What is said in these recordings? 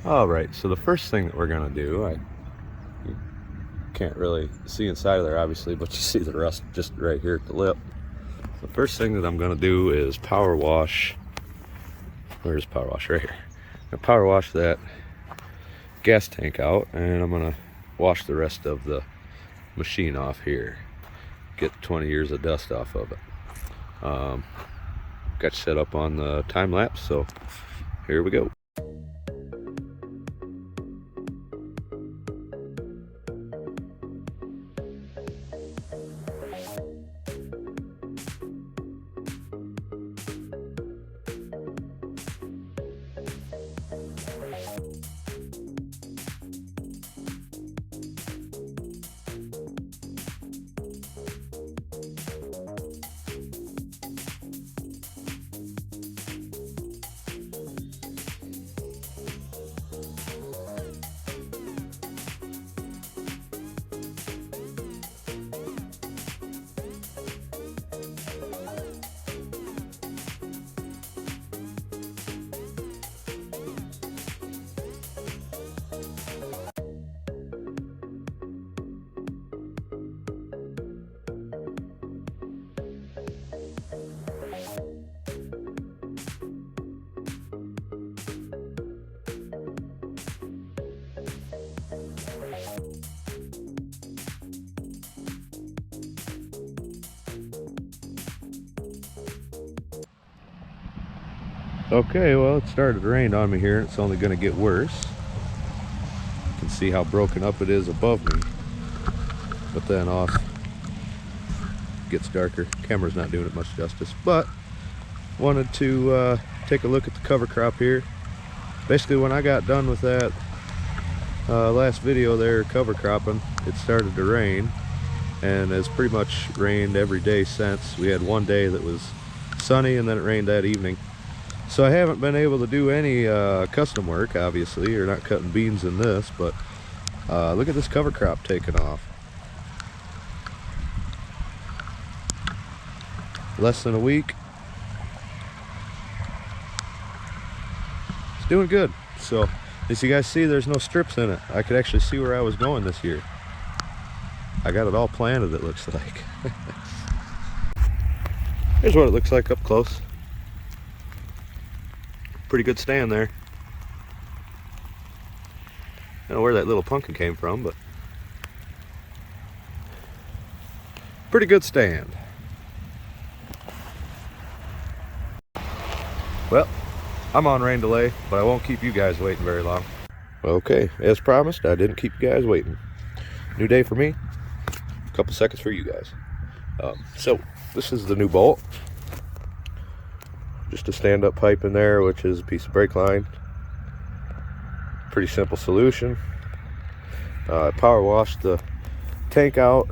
Alright, so the first thing that we're going to do, you can't really see inside of there obviously, but you see the rust just right here at the lip. The first thing that I'm going to do is power wash. Where's power wash? Right here. I'm going to power wash that gas tank out, and I'm going to wash the rest of the machine off here. Get 20 years of dust off of it. Got you set up on the time lapse, so here we go. Okay, well, it started to rain on me here, and it's only going to get worse. You can see how broken up it is above me, but then off gets darker. Camera's not doing it much justice, but wanted to take a look at the cover crop here. Basically, when I got done with that last video there cover cropping, it started to rain, and it's pretty much rained every day since. We had one day that was sunny, and then it rained that evening. So I haven't been able to do any custom work, obviously, or not cutting beans in this, but look at this cover crop taking off. Less than a week. It's doing good. So as you guys see, there's no strips in it. I could actually see where I was going this year. I got it all planted, it looks like. Here's what it looks like up close. Pretty good stand there. I don't know where that little pumpkin came from, but pretty good stand. Well, I'm on rain delay, but I won't keep you guys waiting very long. Okay, as promised, I didn't keep you guys waiting. New day for me, a couple seconds for you guys. So this is the new bolt. Just a stand-up pipe in there, which is a piece of brake line. Pretty simple solution. I power washed the tank out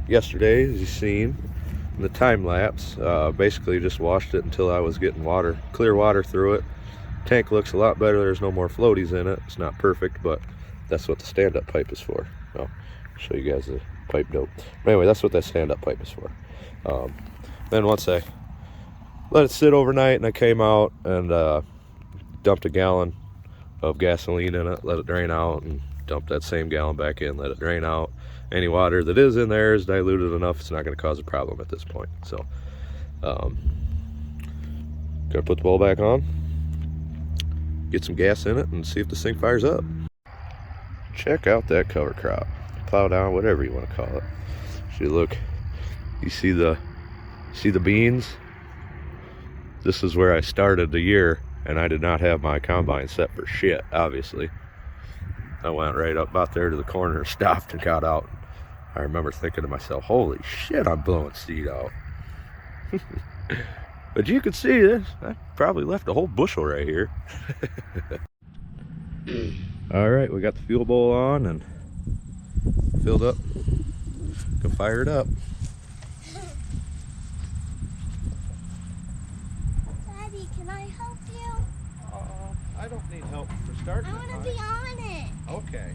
yesterday, as you've seen in the time lapse. Basically just washed it until I was getting water, clear water through it. Tank looks a lot better. There's no more floaties in it. It's not perfect, but that's what the stand-up pipe is for. I'll show you guys the pipe dope. But anyway, that's what that stand-up pipe is for. Then once I let it sit overnight, and I came out and dumped a gallon of gasoline in it, let it drain out, and dumped that same gallon back in, let it drain out. Any water that is in there is diluted enough, it's not going to cause a problem at this point. So gonna put the bowl back on, get some gas in it, and see if this thing fires up. Check out that cover crop, plow down, whatever you want to call it. See, look, you see the beans. This is where I started the year, and I did not have my combine set for shit, obviously. I went right up about there to the corner, stopped, and got out. I remember thinking to myself, holy shit, I'm blowing seed out. But you can see this. I probably left a whole bushel right here. All right, we got the fuel bowl on and filled up. Go fire it up. Daddy, can I help you? I don't need help for starting. I want to be on it. Okay.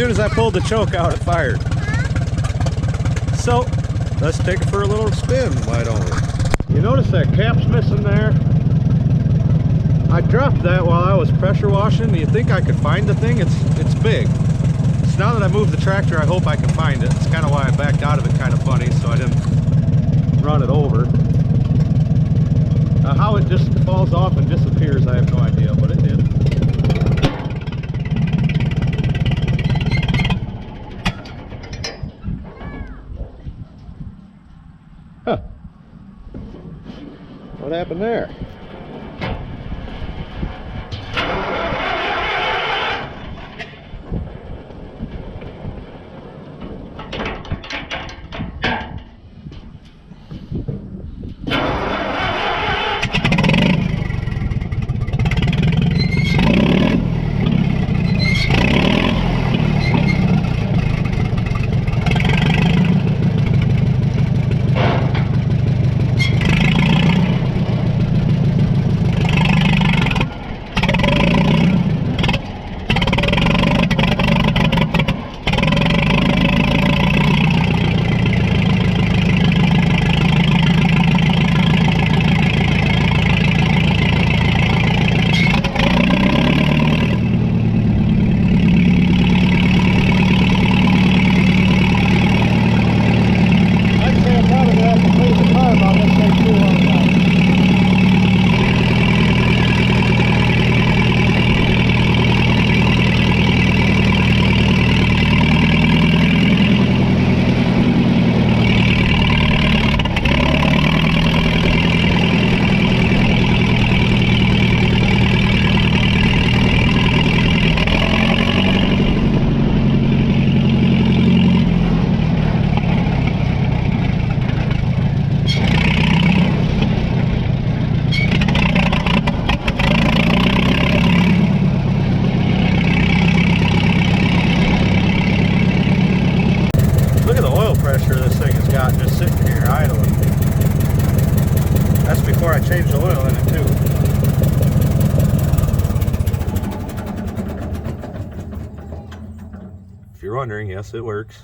soon as I pulled the choke out, it fired. So, let's take it for a little spin, why don't we? You notice that cap's missing there? I dropped that while I was pressure washing. You think I could find the thing? It's big. So now that I moved the tractor, I hope I can find it. It's kind of why I backed out of it kind of funny, so I didn't run it over. How it just falls off and disappears, I have no idea, but it did. Huh. What happened there? Before I change the oil in it too. If you're wondering, yes, it works.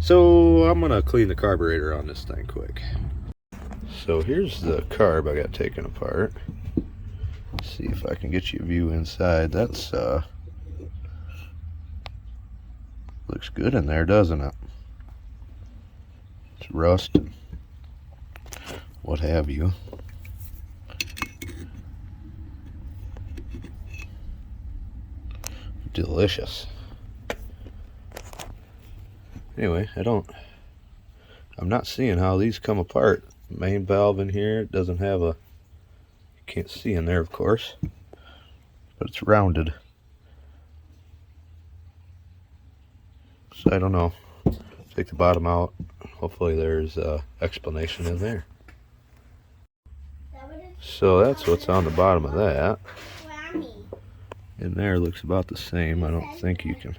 So I'm gonna clean the carburetor on this thing quick. So here's the carb I got taken apart. See if I can get you a view inside. That's looks good in there, doesn't it? It's rust and what have you. Delicious. Anyway, I'm not seeing how these come apart. Main valve in here, it doesn't have a, you can't see in there of course, but it's rounded. So I don't know. Take the bottom out. Hopefully there's explanation in there. So that's what's on the bottom of that. In there looks about the same. I don't think you can.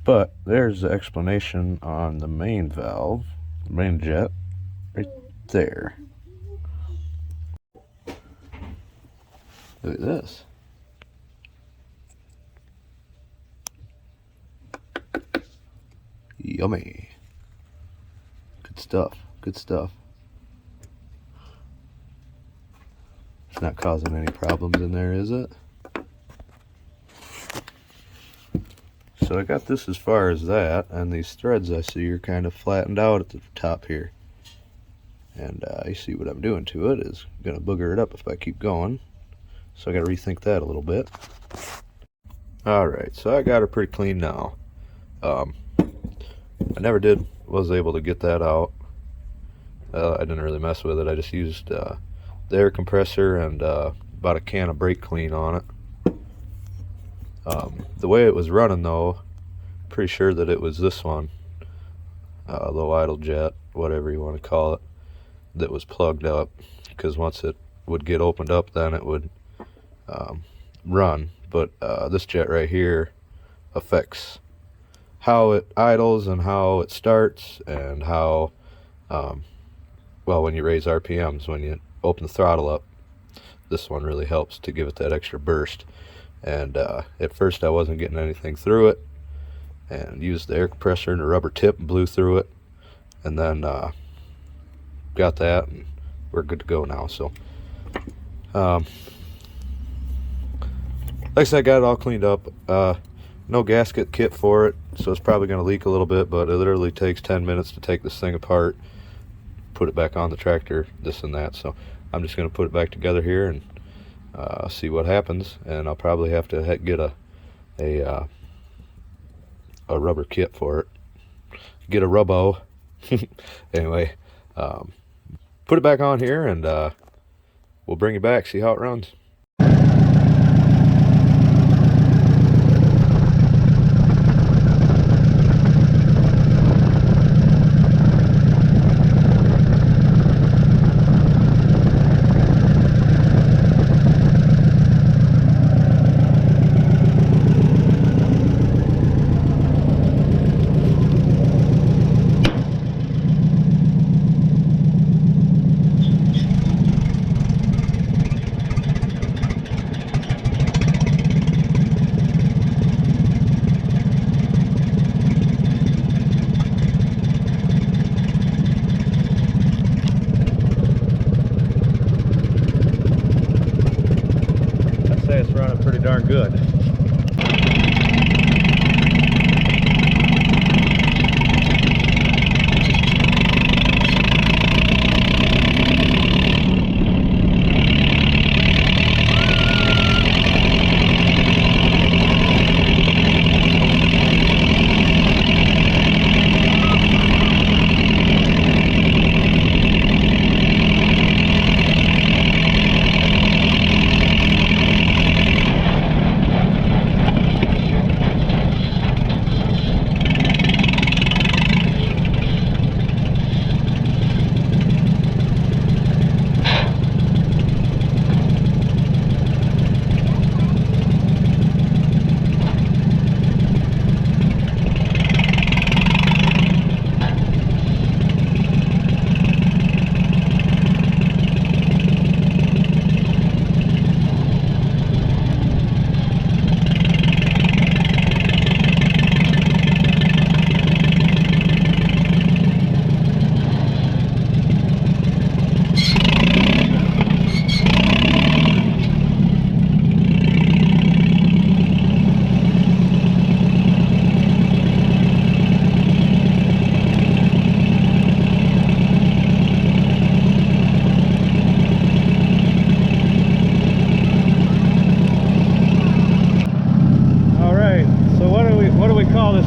But there's the explanation on the main valve, the main jet, right there. Look at this. Yummy. Good stuff. Good stuff. It's not causing any problems in there, is it? So I got this as far as that, and these threads I see are kind of flattened out at the top here. And you see what I'm doing to it is going to booger it up if I keep going. So I got to rethink that a little bit. Alright, so I got her pretty clean now. I never was able to get that out. I didn't really mess with it. I just used the air compressor and about a can of brake clean on it. The way it was running though, pretty sure that it was this one, low idle jet, whatever you want to call it, that was plugged up, because once it would get opened up then it would run. But this jet right here affects how it idles and how it starts, and how well, when you raise RPMs, when you open the throttle up, this one really helps to give it that extra burst. And at first I wasn't getting anything through it, and used the air compressor and a rubber tip and blew through it, and then got that, and we're good to go now. So like I said, I got it all cleaned up. No gasket kit for it, so it's probably going to leak a little bit, but it literally takes 10 minutes to take this thing apart, put it back on the tractor, this and that. So I'm just going to put it back together here and see what happens. And I'll probably have to get a rubber kit for it, get a rubbo. Anyway, put it back on here, and we'll bring it back, see how it runs. It's running pretty darn good.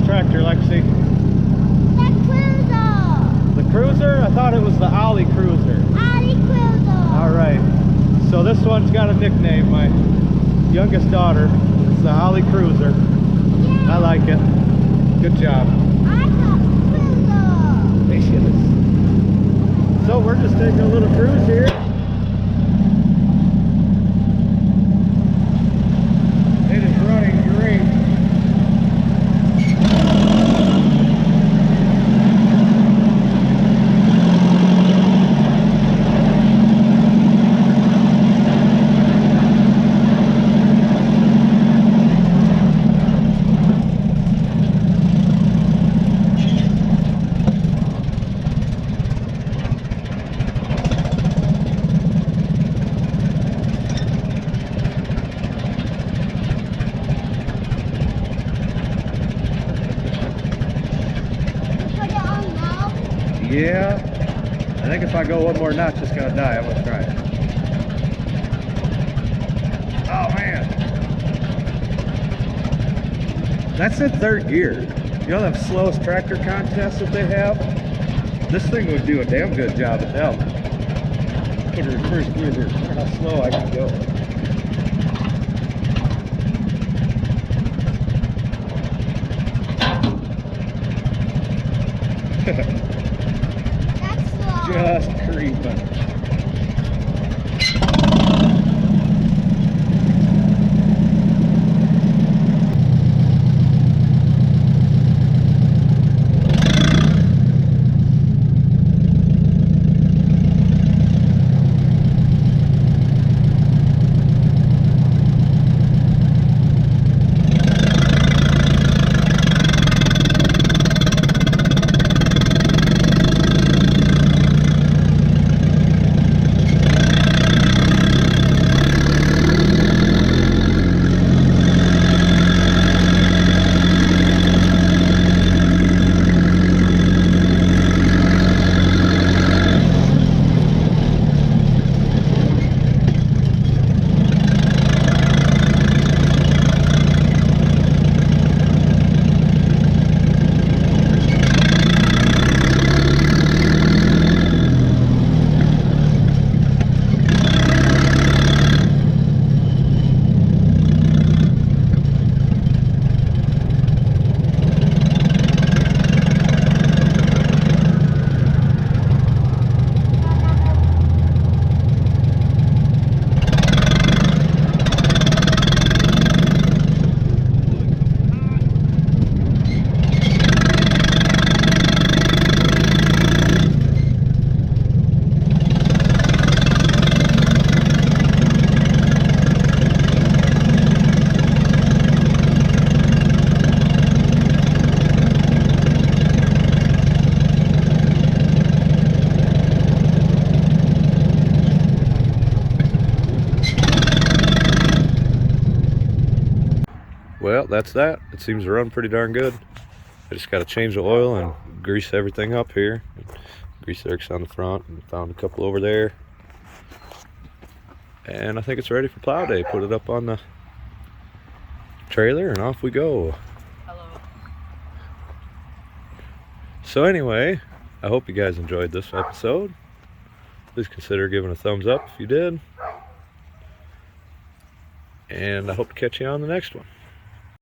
Tractor, Lexi? The Cruiser. The Cruiser? I thought it was the Ollie Cruiser. Ollie Cruiser. Alright, so this one's got a nickname. My youngest daughter, it's the Ollie Cruiser. Yeah. I like it. Good job. I got Cruiser. There she is. So we're just taking a little cruise here. It is running great. Yeah, I think if I go one more notch, it's gonna die. I'm gonna try it. Oh man, that's in third gear. You know that slowest tractor contest that they have? This thing would do a damn good job at them. Put her in first gear here. Look how slow I can go. Just creeping. that's that. It seems to run pretty darn good. I just got to change the oil and grease everything up here. Grease erks on the front, and found a couple over there. And I think it's ready for plow day. Put it up on the trailer and off we go. Hello. So anyway, I hope you guys enjoyed this episode. Please consider giving a thumbs up if you did. And I hope to catch you on the next one.